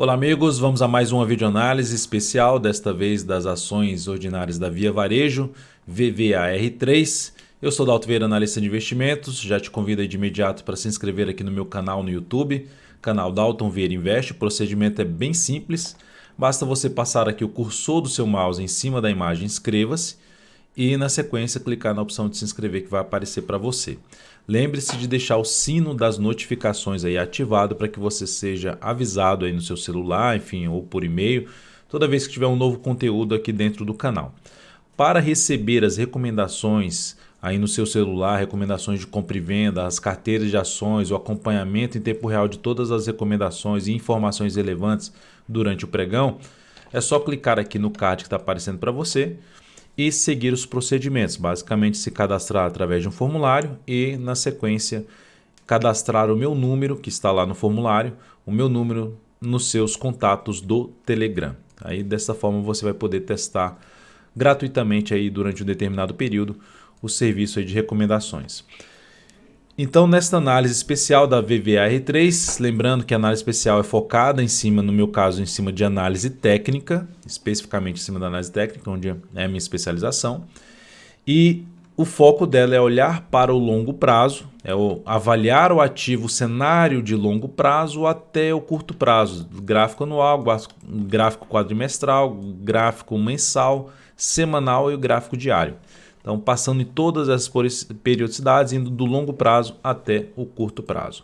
Olá amigos, vamos a mais uma videoanálise especial, desta vez das ações ordinárias da Via Varejo, VVAR3. Eu sou Dalton Vieira, analista de investimentos, já te convido aí de imediato para se inscrever aqui no meu canal no YouTube, canal Dalton Vieira Investe. O procedimento é bem simples, basta você passar aqui o cursor do seu mouse em cima da imagem inscreva-se e na sequência clicar na opção de se inscrever que vai aparecer para você. Lembre-se de deixar o sino das notificações aí ativado para que você seja avisado aí no seu celular, enfim, ou por e-mail, toda vez que tiver um novo conteúdo aqui dentro do canal. Para receber as recomendações aí no seu celular, recomendações de compra e venda, as carteiras de ações, o acompanhamento em tempo real de todas as recomendações e informações relevantes durante o pregão, é só clicar aqui no card que está aparecendo para você e seguir os procedimentos, basicamente se cadastrar através de um formulário e na sequência cadastrar o meu número que está lá no formulário, o meu número nos seus contatos do Telegram. Aí dessa forma você vai poder testar gratuitamente aí durante um determinado período o serviço aí de recomendações. Então, nesta análise especial da VVAR3, lembrando que a análise especial é focada no meu caso, em cima de análise técnica, especificamente em cima da análise técnica, onde é a minha especialização. E o foco dela é olhar para o longo prazo, avaliar o ativo, o cenário de longo prazo até o curto prazo, gráfico anual, gráfico quadrimestral, gráfico mensal, semanal e o gráfico diário. Então, passando em todas as periodicidades, indo do longo prazo até o curto prazo.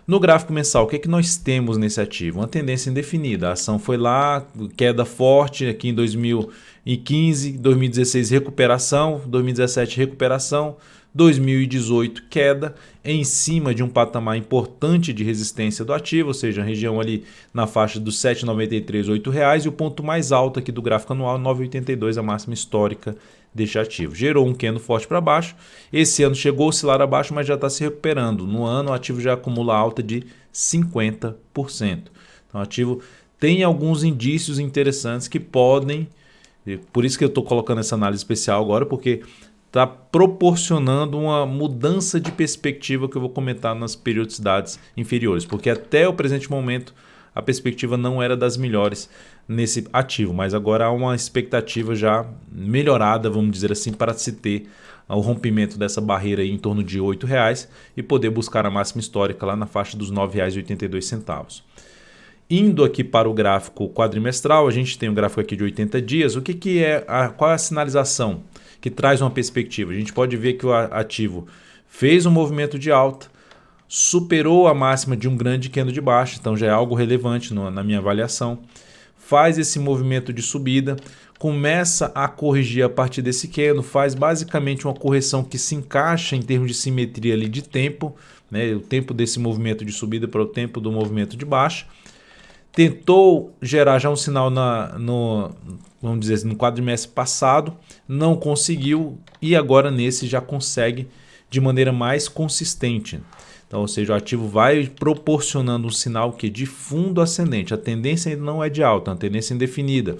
No gráfico mensal, o que nós temos nesse ativo? Uma tendência indefinida. A ação foi lá, queda forte aqui em 2015, 2016 recuperação, 2017 recuperação, 2018 queda em cima de um patamar importante de resistência do ativo, ou seja, a região ali na faixa dos R$ 7,93, R$ 8 e o ponto mais alto aqui do gráfico anual, 9,82, a máxima histórica deste ativo. Gerou um candle forte para baixo, esse ano chegou a oscilar abaixo, mas já está se recuperando. No ano o ativo já acumula alta de 50%. Então o ativo tem alguns indícios interessantes que podem, por isso que eu estou colocando essa análise especial agora, porque está proporcionando uma mudança de perspectiva que eu vou comentar nas periodicidades inferiores, porque até o presente momento a perspectiva não era das melhores nesse ativo, mas agora há uma expectativa já melhorada, vamos dizer assim, para se ter o rompimento dessa barreira aí em torno de R$ 8,00 e poder buscar a máxima histórica lá na faixa dos R$ 9,82. Indo aqui para o gráfico quadrimestral, a gente tem um gráfico aqui de 80 dias. O que é qual é a sinalização que traz uma perspectiva? A gente pode ver que o ativo fez um movimento de alta, superou a máxima de um grande candle de baixa, então já é algo relevante na minha avaliação. Faz esse movimento de subida, começa a corrigir a partir desse candle, faz basicamente uma correção que se encaixa em termos de simetria ali de tempo, né? O tempo desse movimento de subida para o tempo do movimento de baixa. Tentou gerar já um sinal vamos dizer, no quadrimestre passado, não conseguiu e agora nesse já consegue de maneira mais consistente. Então, ou seja, o ativo vai proporcionando um sinal de fundo ascendente. A tendência ainda não é de alta, é uma tendência indefinida,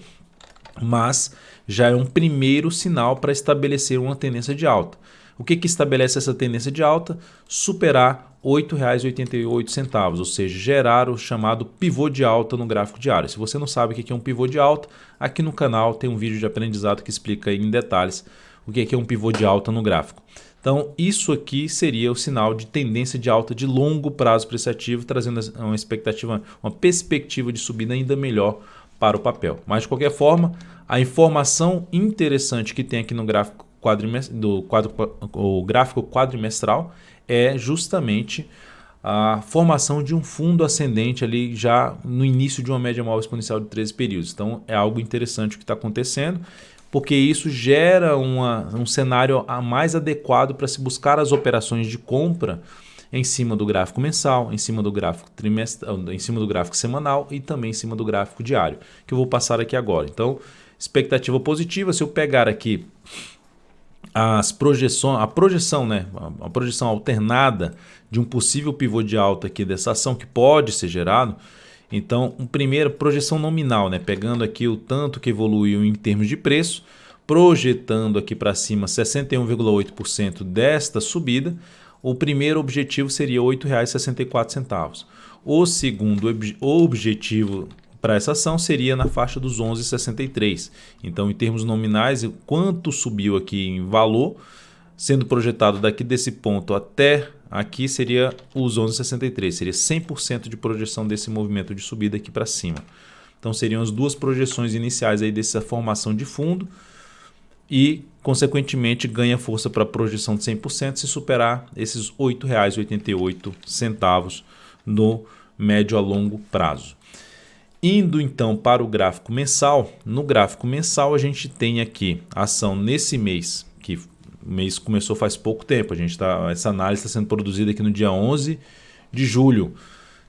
mas já é um primeiro sinal para estabelecer uma tendência de alta. O que estabelece essa tendência de alta? Superar R$ 8,88, ou seja, gerar o chamado pivô de alta no gráfico diário. Se você não sabe o que é um pivô de alta, aqui no canal tem um vídeo de aprendizado que explica em detalhes o que é um pivô de alta no gráfico. Então, isso aqui seria o sinal de tendência de alta de longo prazo para esse ativo, trazendo uma perspectiva de subida ainda melhor para o papel. Mas, de qualquer forma, a informação interessante que tem aqui no gráfico quadrimestral é justamente a formação de um fundo ascendente ali já no início de uma média móvel exponencial de 13 períodos. Então, é algo interessante o que está acontecendo, porque isso gera um cenário mais adequado para se buscar as operações de compra em cima do gráfico mensal, em cima do gráfico trimestral, em cima do gráfico semanal e também em cima do gráfico diário, que eu vou passar aqui agora. Então, expectativa positiva, se eu pegar aqui a projeção alternada de um possível pivô de alta aqui dessa ação que pode ser gerado. Então, primeira projeção nominal, pegando aqui o tanto que evoluiu em termos de preço, projetando aqui para cima 61,8% desta subida, o primeiro objetivo seria R$ 8,64. O segundo objetivo para essa ação seria na faixa dos 11,63. Então, em termos nominais, quanto subiu aqui em valor, sendo projetado daqui desse ponto até aqui, seria os 11,63. Seria 100% de projeção desse movimento de subida aqui para cima. Então, seriam as duas projeções iniciais aí dessa formação de fundo e, consequentemente, ganha força para a projeção de 100% se superar esses R$ 8,88 no médio a longo prazo. Indo então para o gráfico mensal, no gráfico mensal a gente tem aqui a ação nesse mês, que o mês começou faz pouco tempo, essa análise está sendo produzida aqui no dia 11 de julho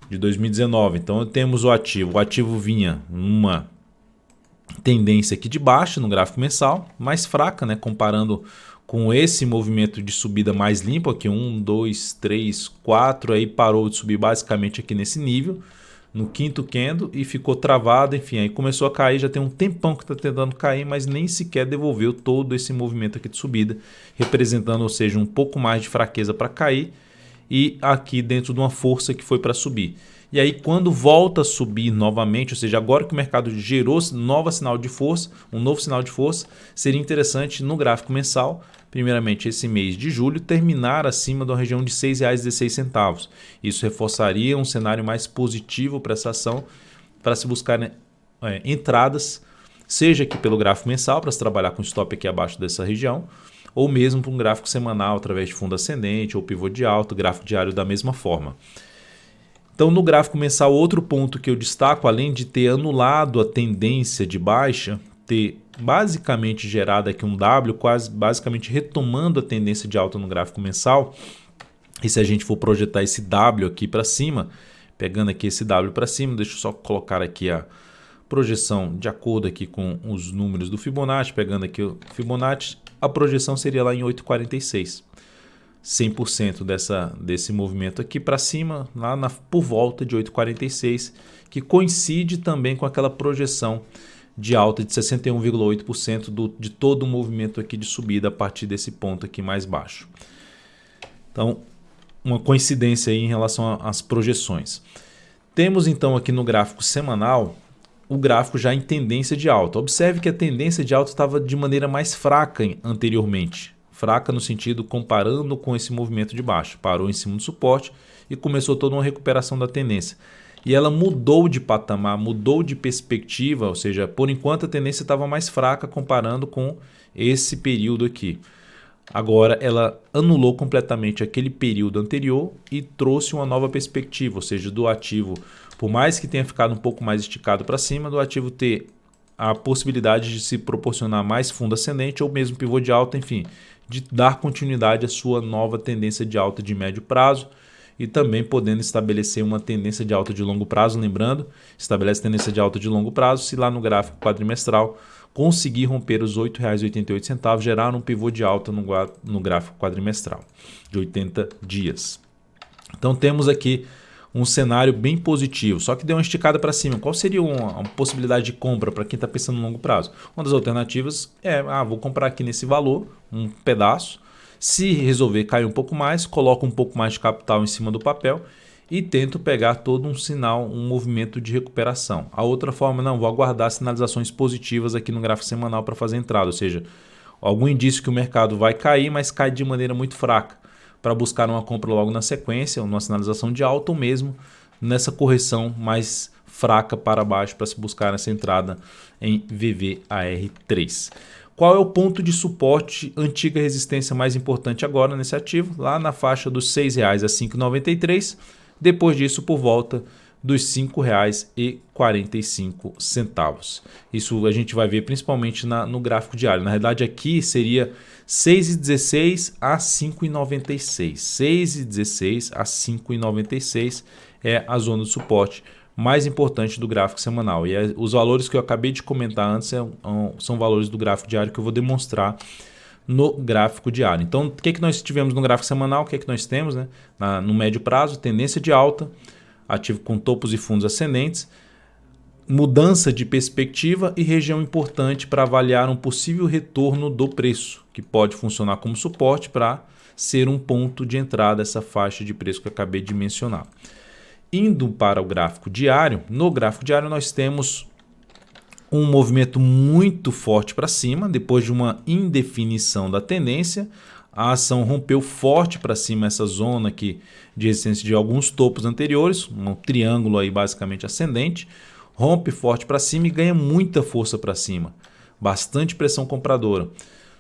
de 2019, então temos o ativo vinha numa tendência aqui de baixa no gráfico mensal, mais fraca, né, comparando com esse movimento de subida mais limpo aqui, 1, 2, 3, 4, aí parou de subir basicamente aqui nesse nível, no quinto candle e ficou travado, enfim, aí começou a cair, já tem um tempão que está tentando cair, mas nem sequer devolveu todo esse movimento aqui de subida, representando, ou seja, um pouco mais de fraqueza para cair e aqui dentro de uma força que foi para subir. E aí quando volta a subir novamente, ou seja, agora que o mercado gerou um novo sinal de força, seria interessante no gráfico mensal, primeiramente esse mês de julho, terminar acima da região de R$ 6,16. Isso reforçaria um cenário mais positivo para essa ação, para se buscar entradas, seja aqui pelo gráfico mensal, para se trabalhar com stop aqui abaixo dessa região, ou mesmo para um gráfico semanal através de fundo ascendente ou pivô de alta, gráfico diário da mesma forma. Então, no gráfico mensal, outro ponto que eu destaco, além de ter anulado a tendência de baixa, ter basicamente gerado aqui um W, quase basicamente retomando a tendência de alta no gráfico mensal, e se a gente for projetar esse W aqui para cima, pegando aqui esse W para cima, deixa eu só colocar aqui a projeção de acordo aqui com os números do Fibonacci, pegando aqui o Fibonacci, a projeção seria lá em 8,46. 100% desse movimento aqui para cima, lá por volta de 8,46, que coincide também com aquela projeção de alta de 61,8% de todo o movimento aqui de subida a partir desse ponto aqui mais baixo. Então, uma coincidência aí em relação às projeções. Temos então aqui no gráfico semanal o gráfico já em tendência de alta. Observe que a tendência de alta estava de maneira mais fraca anteriormente. Fraca no sentido comparando com esse movimento de baixo. Parou em cima do suporte e começou toda uma recuperação da tendência. E ela mudou de patamar, mudou de perspectiva, ou seja, por enquanto a tendência estava mais fraca comparando com esse período aqui. Agora ela anulou completamente aquele período anterior e trouxe uma nova perspectiva, ou seja, do ativo, por mais que tenha ficado um pouco mais esticado para cima, do ativo ter a possibilidade de se proporcionar mais fundo ascendente ou mesmo pivô de alta, enfim, de dar continuidade à sua nova tendência de alta de médio prazo e também podendo estabelecer uma tendência de alta de longo prazo. Lembrando, estabelece tendência de alta de longo prazo se lá no gráfico quadrimestral conseguir romper os R$ 8,88, gerar um pivô de alta no gráfico quadrimestral de 80 dias. Então temos aqui um cenário bem positivo, só que deu uma esticada para cima. Qual seria uma possibilidade de compra para quem está pensando no longo prazo? Uma das alternativas é, vou comprar aqui nesse valor, um pedaço. Se resolver cair um pouco mais, coloco um pouco mais de capital em cima do papel e tento pegar todo um sinal, um movimento de recuperação. A outra forma, não, vou aguardar sinalizações positivas aqui no gráfico semanal para fazer entrada, ou seja, algum indício que o mercado vai cair, mas cai de maneira muito fraca, para buscar uma compra logo na sequência, uma sinalização de alta ou mesmo nessa correção mais fraca para baixo para se buscar essa entrada em VVAR3. Qual é o ponto de suporte, antiga resistência mais importante agora nesse ativo? Lá na faixa dos R$ 6,00 a R$ 5,93, depois disso por volta dos R$ 5,45. Isso a gente vai ver principalmente no gráfico diário. Na verdade aqui seria R$ 6,16 a R$ 5,96. 6,16 a R$ 5,96 é a zona de suporte mais importante do gráfico semanal. E os valores que eu acabei de comentar antes são valores do gráfico diário que eu vou demonstrar no gráfico diário. Então, o que nós tivemos no gráfico semanal? O que nós temos, né? No médio prazo, tendência de alta, ativo com topos e fundos ascendentes, mudança de perspectiva e região importante para avaliar um possível retorno do preço, que pode funcionar como suporte para ser um ponto de entrada essa faixa de preço que eu acabei de mencionar. Indo para o gráfico diário, no gráfico diário nós temos um movimento muito forte para cima, depois de uma indefinição da tendência. A ação rompeu forte para cima essa zona aqui de resistência de alguns topos anteriores, um triângulo aí basicamente ascendente, rompe forte para cima e ganha muita força para cima, bastante pressão compradora.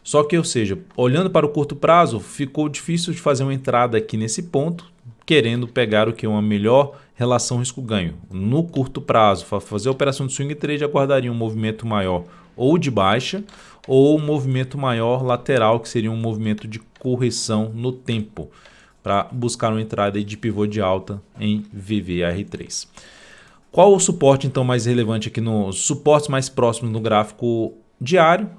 Só que, ou seja, olhando para o curto prazo, ficou difícil de fazer uma entrada aqui nesse ponto, querendo pegar o que? Uma melhor relação risco-ganho. No curto prazo, para fazer a operação de swing trade, aguardaria um movimento maior ou de baixa ou um movimento maior lateral, que seria um movimento de correção no tempo, para buscar uma entrada de pivô de alta em VVAR3. Qual o suporte então mais relevante aqui nos suportes mais próximos no gráfico diário?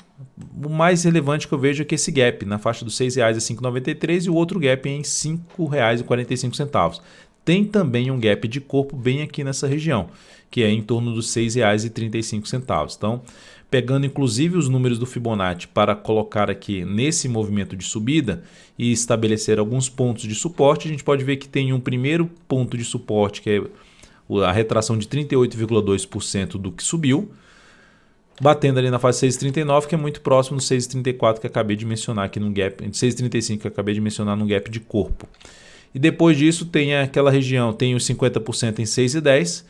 O mais relevante que eu vejo é que esse gap na faixa dos R$ 6,00 a 5,93 e o outro gap em R$ 5,45. Tem também um gap de corpo bem aqui nessa região, que é em torno dos R$ 6,35. Então, pegando inclusive os números do Fibonacci para colocar aqui nesse movimento de subida e estabelecer alguns pontos de suporte, a gente pode ver que tem um primeiro ponto de suporte, que é a retração de 38,2% do que subiu, batendo ali na fase 6,39, que é muito próximo do 6,34 que acabei de mencionar aqui no gap, 6,35 que acabei de mencionar no gap de corpo. E depois disso tem aquela região, tem os 50% em 6,10,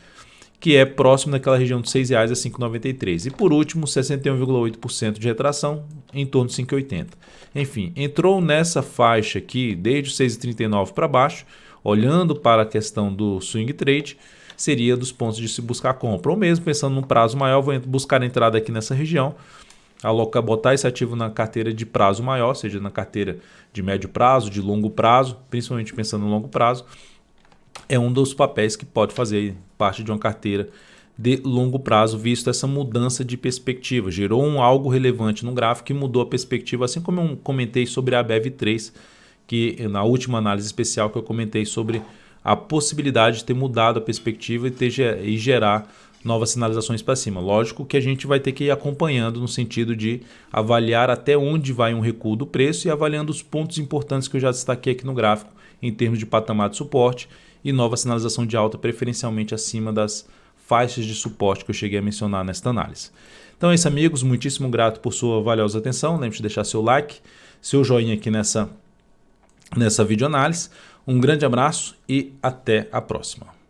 que é próximo daquela região de R$ 6,00 a 5,93. E por último, 61,8% de retração em torno de 5,80. Enfim, entrou nessa faixa aqui desde os 6,39 para baixo, olhando para a questão do swing trade, seria dos pontos de se buscar compra. Ou mesmo pensando num prazo maior, vou buscar a entrada aqui nessa região, botar esse ativo na carteira de prazo maior, seja na carteira de médio prazo, de longo prazo, principalmente pensando no longo prazo. É um dos papéis que pode fazer parte de uma carteira de longo prazo, visto essa mudança de perspectiva. Gerou algo relevante no gráfico que mudou a perspectiva, assim como eu comentei sobre a BEV3, que na última análise especial que eu comentei sobre a possibilidade de ter mudado a perspectiva e gerar novas sinalizações para cima. Lógico que a gente vai ter que ir acompanhando no sentido de avaliar até onde vai um recuo do preço e avaliando os pontos importantes que eu já destaquei aqui no gráfico em termos de patamar de suporte e nova sinalização de alta, preferencialmente acima das faixas de suporte que eu cheguei a mencionar nesta análise. Então é isso, amigos. Muitíssimo grato por sua valiosa atenção. Lembre-se de deixar seu like, seu joinha aqui nessa videoanálise. Um grande abraço e até a próxima.